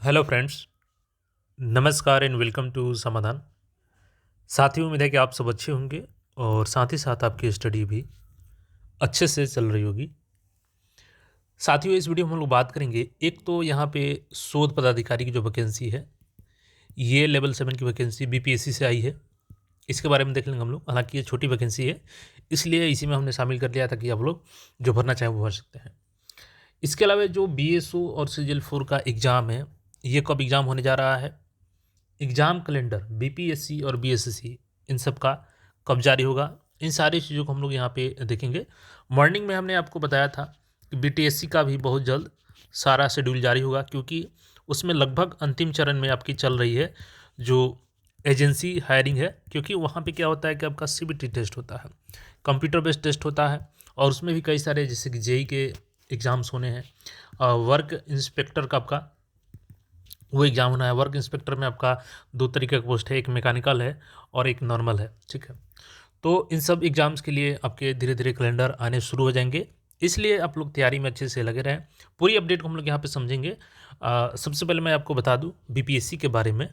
Hello friends, नमस्कार and welcome to समाधान। साथियों, उम्मीद है कि आप सब अच्छे होंगे और साथ ही साथ आपकी स्टडी भी अच्छे से चल रही होगी। साथियों, इस वीडियो में हम लोग बात करेंगे, एक तो यहाँ पे शोध पदाधिकारी की जो वैकेंसी है, ये लेवल 7 की वैकेंसी बीपीएससी से आई है। इसके बारे में देख लेंगे हम लोग। हालांकि ये छोटी वैकेंसी है, इसलिए इसी में हमने शामिल कर लिया था कि आप लोग जो भरना चाहें वो भर सकते हैं। इसके अलावा जो बीएसओ और सीजीएल 4 का एग्ज़ाम है, ये कब एग्ज़ाम होने जा रहा है, एग्ज़ाम कैलेंडर बीपीएससी और बीएसएससी इन सब का कब जारी होगा, इन सारी चीज़ों को हम लोग यहाँ पे देखेंगे। मॉर्निंग में हमने आपको बताया था कि बीटीएससी का भी बहुत जल्द सारा शेड्यूल जारी होगा, क्योंकि उसमें लगभग अंतिम चरण में आपकी चल रही है जो एजेंसी हायरिंग है। क्योंकि वहाँ पे क्या होता है कि आपका सीबीटी टेस्ट होता है, कंप्यूटर बेस्ड टेस्ट होता है, और उसमें भी कई सारे जैसे कि जेई के एग्ज़ाम्स होने हैं। वर्क इंस्पेक्टर का आपका वो एग्ज़ाम होना है। वर्क इंस्पेक्टर में आपका दो तरीके का पोस्ट है, एक मैकेनिकल है और एक नॉर्मल है, ठीक है। तो इन सब एग्ज़ाम्स के लिए आपके धीरे धीरे कैलेंडर आने शुरू हो जाएंगे, इसलिए आप लोग तैयारी में अच्छे से लगे रहें। पूरी अपडेट को हम लोग यहाँ पे समझेंगे। सबसे पहले मैं आपको बता दूँ बीपीएससी के बारे में।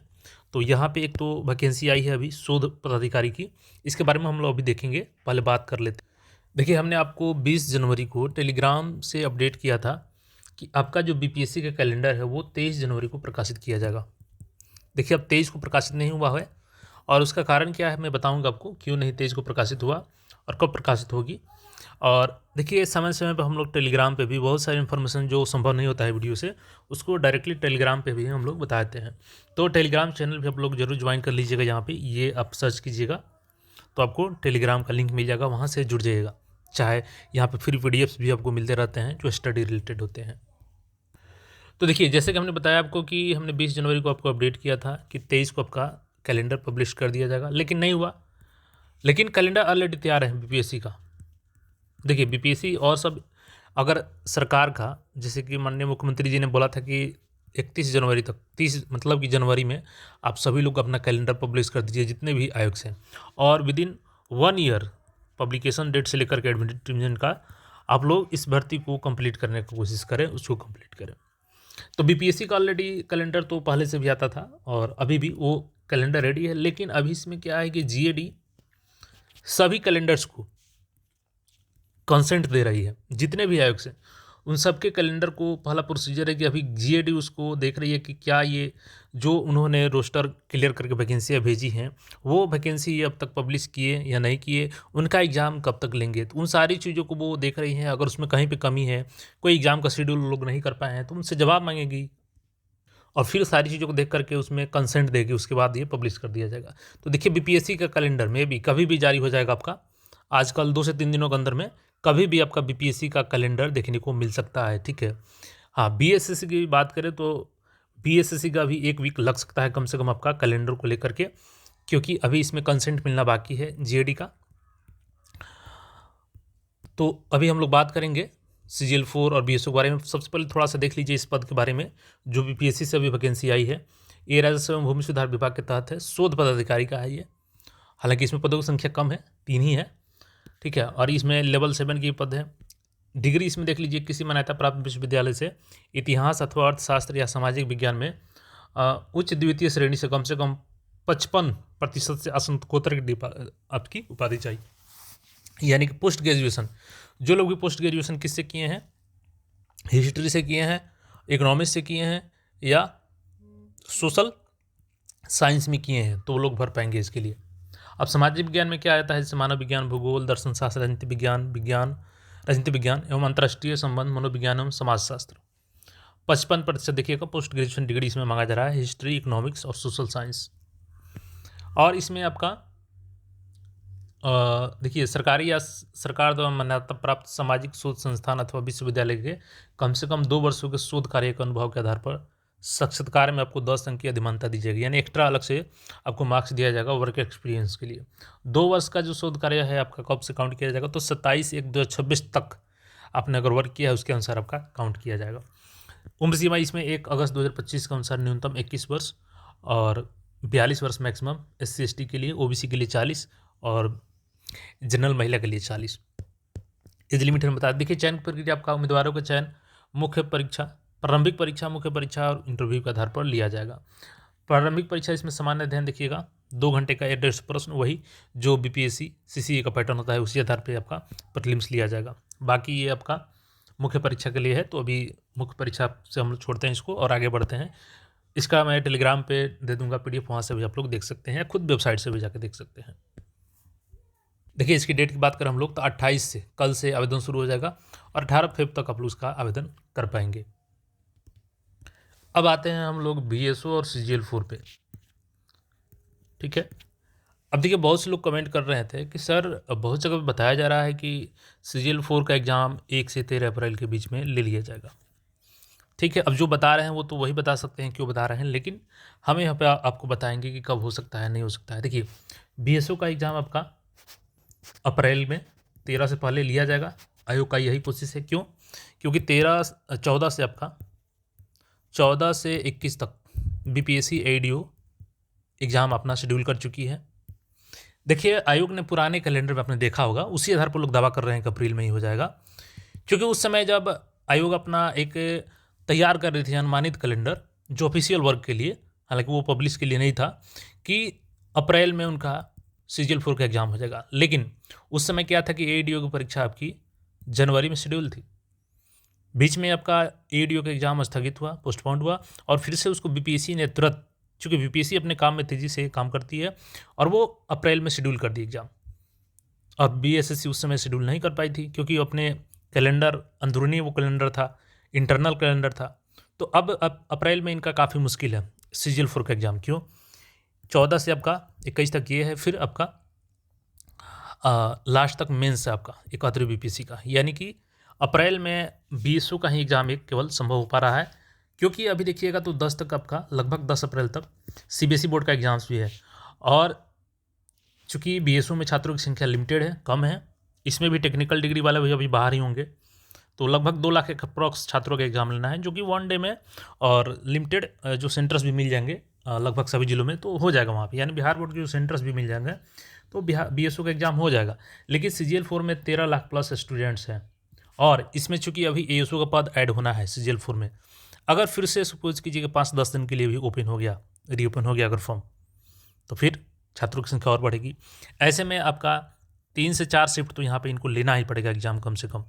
तो यहाँ पे एक तो वैकेंसी आई है अभी शोध पदाधिकारी की, इसके बारे में हम लोग अभी देखेंगे। पहले बात कर लेते हैं। देखिए, हमने आपको 20 जनवरी को टेलीग्राम से अपडेट किया था कि आपका जो बीपीएससी का कैलेंडर है वो 23 जनवरी को प्रकाशित किया जाएगा। देखिए, अब 23 को प्रकाशित नहीं हुआ है, और उसका कारण क्या है मैं बताऊंगा आपको, क्यों नहीं 23 को प्रकाशित हुआ और कब प्रकाशित होगी। और देखिए, समय समय पर हम लोग टेलीग्राम पे भी बहुत सारी इन्फॉर्मेशन जो संभव नहीं होता है वीडियो से, उसको डायरेक्टली टेलीग्राम पे भी हम लोग बताते हैं। तो टेलीग्राम चैनल भी आप लोग जरूर ज्वाइन कर लीजिएगा। यहाँ पे ये आप सर्च कीजिएगा तो आपको टेलीग्राम का लिंक मिल जाएगा, वहाँ से जुड़ जाइएगा। चाहे यहाँ पे फ्री पीडीएफ्स भी आपको मिलते रहते हैं जो स्टडी रिलेटेड होते हैं। तो देखिए, जैसे कि हमने बताया आपको कि हमने 20 जनवरी को आपको अपडेट किया था कि 23 को आपका कैलेंडर पब्लिश कर दिया जाएगा, लेकिन नहीं हुआ। लेकिन कैलेंडर ऑलरेडी तैयार है बीपीएससी का। देखिए, बीपीएससी और सब अगर सरकार का, जैसे कि माननीय मुख्यमंत्री जी ने बोला था कि 31 जनवरी तक, 30 मतलब कि जनवरी में आप सभी लोग अपना कैलेंडर पब्लिश कर दीजिए जितने भी आयोग से, और within 1 year publication date से लेकर के एडमिशन का आप लोग इस भर्ती को कंप्लीट करने की कोशिश करें, उसको कंप्लीट करें। तो बीपीएससी का ऑलरेडी कैलेंडर तो पहले से भी आता था और अभी भी वो कैलेंडर रेडी है। लेकिन अभी इसमें क्या है कि जीएडी सभी कैलेंडर्स को कंसेंट दे रही है, जितने भी आयोग से उन सब के कैलेंडर को। पहला प्रोसीजर है कि अभी जीएडी उसको देख रही है कि क्या ये जो उन्होंने रोस्टर क्लियर करके वैकेंसियाँ भेजी हैं, वो वैकेंसी ये अब तक पब्लिश किए या नहीं किए, उनका एग्ज़ाम कब तक लेंगे। तो उन सारी चीज़ों को वो देख रही हैं। अगर उसमें कहीं पे कमी है, कोई एग्ज़ाम का शेड्यूल लोग नहीं कर पाए हैं, तो उनसे जवाब मांगेगी और फिर सारी चीज़ों को देख करके उसमें कंसेंट देगी, उसके बाद ये पब्लिश कर दिया जाएगा। तो देखिए, बीपीएससी का कैलेंडर में भी कभी भी जारी हो जाएगा आपका। आजकल 2 से 3 दिनों के अंदर में कभी भी आपका बीपीएससी का कैलेंडर देखने को मिल सकता है, ठीक है। हाँ, बीएसएससी की बात करें तो बीएसएससी का भी 1 वीक लग सकता है कम से कम आपका कैलेंडर को लेकर के, क्योंकि अभी इसमें कंसेंट मिलना बाकी है जीएडी का। तो अभी हम लोग बात करेंगे सीजीएल 4 और बीएसओ के बारे में। सबसे पहले थोड़ा सा देख लीजिए इस पद के बारे में जो बीपीएससी से अभी वैकेंसी आई है। ये राजस्व एवं भूमि सुधार विभाग के तहत है, शोध पदाधिकारी का है ये। हालांकि इसमें पदों की संख्या कम है, 3 ही है, ठीक है। और इसमें लेवल 7 की पद है। डिग्री इसमें देख लीजिए, किसी मान्यता प्राप्त विश्वविद्यालय से इतिहास अथवा अर्थशास्त्र या सामाजिक विज्ञान में उच्च द्वितीय श्रेणी से कम 55% से स्नातकोत्तर की आपकी उपाधि चाहिए, यानी कि पोस्ट ग्रेजुएशन। जो लोग भी पोस्ट ग्रेजुएशन किससे किए हैं, हिस्ट्री से किए हैं, इकोनॉमिक्स से किए हैं या सोशल साइंस में किए हैं, तो वो लोग भर पाएंगे इसके लिए। अब सामाजिक विज्ञान में क्या आता है, जैसे मानव विज्ञान, भूगोल, दर्शन शास्त्र, राजनीति विज्ञान एवं अंतर्राष्ट्रीय संबंध, मनोविज्ञान एवं समाजशास्त्र। 55% देखिएगा पोस्ट ग्रेजुएशन डिग्री इसमें मांगा जा रहा है, हिस्ट्री, इकोनॉमिक्स और सोशल साइंस। और इसमें आपका देखिए, सरकारी या सरकार द्वारा मान्यता प्राप्त सामाजिक शोध संस्थान अथवा विश्वविद्यालय के कम से कम 2 वर्षों के शोध कार्य के अनुभव के आधार पर साक्षात्कार में आपको 10 अंक की अधिमानता दी जाएगी, यानी एक्स्ट्रा अलग से आपको मार्क्स दिया जाएगा वर्क एक्सपीरियंस के लिए। 2 वर्ष का जो शोध कार्य है आपका कब से काउंट किया जाएगा, तो 27/1/2026 तक आपने अगर वर्क किया है उसके अनुसार आपका काउंट किया जाएगा। उम्र सीमा इसमें 1 अगस्त 2025 के अनुसार न्यूनतम 21 वर्ष और 42 वर्ष मैक्सिमम SC/ST के लिए, OBC के लिए 40 और जनरल महिला के लिए 40 एज लिमिट हम बता। देखिए, चयन प्रक्रिया आपका उम्मीदवारों का चयन मुख्य परीक्षा प्रारंभिक परीक्षा, मुख्य परीक्षा और इंटरव्यू के आधार पर लिया जाएगा। प्रारंभिक परीक्षा इसमें सामान्य अध्ययन देखिएगा, 2 घंटे का 150 प्रश्न, वही जो बीपीएससी सीसीए का पैटर्न होता है उसी आधार पे आपका प्रीलिम्स लिया जाएगा। बाकी ये आपका मुख्य परीक्षा के लिए है, तो अभी मुख्य परीक्षा से हम लोग छोड़ते हैं इसको और आगे बढ़ते हैं। इसका मैं टेलीग्राम पे दे दूंगा पीडीएफ, वहाँ से भी आप लोग देख सकते हैं या खुद वेबसाइट से भी जाकर देख सकते हैं। देखिए इसकी डेट की बात करें हम लोग तो 28 से, कल से आवेदन शुरू हो जाएगा और 18 फरवरी तक आप लोग उसका आवेदन कर पाएंगे। अब आते हैं हम लोग बीएसओ और सीजीएल 4 पे। ठीक है, अब देखिए बहुत से लोग कमेंट कर रहे थे कि सर बहुत जगह बताया जा रहा है कि सीजीएल 4 का एग्ज़ाम 1 से 13 अप्रैल के बीच में ले लिया जाएगा। ठीक है, अब जो बता रहे हैं वो तो वही बता सकते हैं क्यों बता रहे हैं, लेकिन हम यहाँ पे आपको बताएंगे कि कब हो सकता है, नहीं हो सकता है। देखिए बीएसओ का एग्ज़ाम आपका अप्रैल में 13 से पहले लिया जाएगा, आयोग का यही कोशिश है। क्यों? क्योंकि 14 से आपका 14 से 21 तक बीपीएससी एडीओ एग्ज़ाम अपना शेड्यूल कर चुकी है। देखिए आयोग ने पुराने कैलेंडर में आपने देखा होगा, उसी आधार पर लोग दावा कर रहे हैं कि अप्रैल में ही हो जाएगा, क्योंकि उस समय जब आयोग अपना एक तैयार कर रही थी अनुमानित कैलेंडर जो ऑफिशियल वर्क के लिए, हालांकि वो पब्लिश के लिए नहीं था, कि अप्रैल में उनका सीजीएल 4 का एग्ज़ाम हो जाएगा। लेकिन उस समय क्या था कि एडीओ की परीक्षा आपकी जनवरी में शेड्यूल थी, बीच में आपका एडीओ का एग्ज़ाम स्थगित हुआ, पोस्टपोन्ड हुआ, और फिर से उसको बीपीएससी ने तुरंत, चूँकि बीपीएससी अपने काम में तेज़ी से काम करती है, और वो अप्रैल में शेड्यूल कर दी एग्ज़ाम। और बीएसएससी उस समय शेड्यूल नहीं कर पाई थी क्योंकि अपने कैलेंडर अंदरूनी वो कैलेंडर था, इंटरनल कैलेंडर था। तो अब अप्रैल में इनका काफ़ी मुश्किल है सीजीएल 4 का एग्ज़ाम। क्यों? 14 से आपका 21 तक ये है, फिर आपका लास्ट तक मेंस है आपका 71वीं बीपीएससी का, यानी कि अप्रैल में बीएसओ का ही एग्ज़ाम एक केवल संभव हो पा रहा है। क्योंकि अभी देखिएगा तो 10 तक आपका, लगभग 10 अप्रैल तक सीबीएसई बोर्ड का एग्ज़ाम्स भी है, और चूँकि बीएसओ में छात्रों की संख्या लिमिटेड है, कम है, इसमें भी टेक्निकल डिग्री वाले भी अभी बाहर ही होंगे, तो लगभग 2 लाख अप्रॉक्स छात्रों का एग्ज़ाम लेना है, जो कि 1 डे में, और लिमिटेड जो सेंटर्स भी मिल जाएंगे लगभग सभी जिलों में, तो हो जाएगा वहाँ पे, यानी बिहार बोर्ड के जो सेंटर्स भी मिल जाएंगे तो बिहार बीएसओ का एग्ज़ाम हो जाएगा। लेकिन सीजीएल 4 में 13 लाख प्लस स्टूडेंट्स हैं, और इसमें चूँकि अभी एएसओ का पद ऐड होना है सीजीएल 4 में, अगर फिर से सपोज कीजिए कि 5-10 दिन के लिए भी ओपन हो गया, रीओपन हो गया अगर फॉर्म, तो फिर छात्रों की संख्या और बढ़ेगी। ऐसे में आपका 3 से 4 शिफ्ट तो यहाँ पे इनको लेना ही पड़ेगा एग्ज़ाम कम से कम,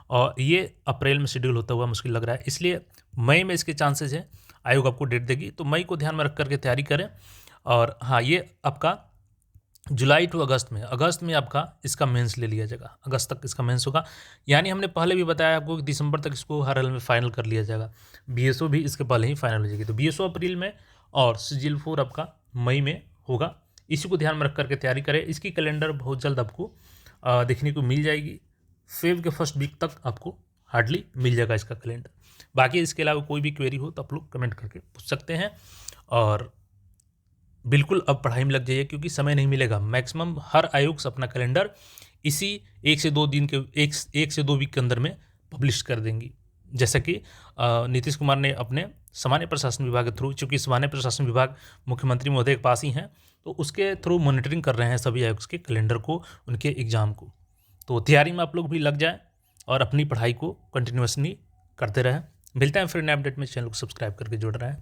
और ये अप्रैल में शेड्यूल होता हुआ मुश्किल लग रहा है, इसलिए मई में इसके चांसेस है, आयोग आपको डेट देगी, तो मई को ध्यान में रख करके तैयारी करें। और हाँ, ये आपका जुलाई टू अगस्त में आपका इसका मेंस ले लिया जाएगा, अगस्त तक इसका मेंस होगा, यानी हमने पहले भी बताया आपको कि दिसंबर तक इसको हर हाल में फाइनल कर लिया जाएगा। बीएसओ भी इसके पहले ही फाइनल हो जाएगी, तो बीएसओ अप्रैल में और सीजीएल 4 आपका मई में होगा। इसी को ध्यान में रख करके तैयारी करें। इसकी कैलेंडर बहुत जल्द आपको देखने को मिल जाएगी, फेब के फर्स्ट वीक तक आपको हार्डली मिल जाएगा इसका कैलेंडर। बाकी इसके अलावा कोई भी क्वेरी हो तो आप लोग कमेंट करके पूछ सकते हैं, और बिल्कुल अब पढ़ाई में लग जाइए क्योंकि समय नहीं मिलेगा। मैक्सिमम हर आयोग से अपना कैलेंडर इसी 1 से 2 दिन के 1 से 2 वीक के अंदर में पब्लिश कर देंगी, जैसा कि नीतीश कुमार ने अपने सामान्य प्रशासन विभाग के थ्रू, चूँकि सामान्य प्रशासन विभाग मुख्यमंत्री महोदय के पास ही हैं, तो उसके थ्रू मॉनिटरिंग कर रहे हैं सभी आयोग के कैलेंडर को, उनके एग्ज़ाम को। तो तैयारी में आप लोग भी लग जाएँ और अपनी पढ़ाई को कंटिन्यूअसली करते रहें। मिलते हैं फिर नए अपडेट में, चैनल को सब्सक्राइब करके जुड़ रहे हैं।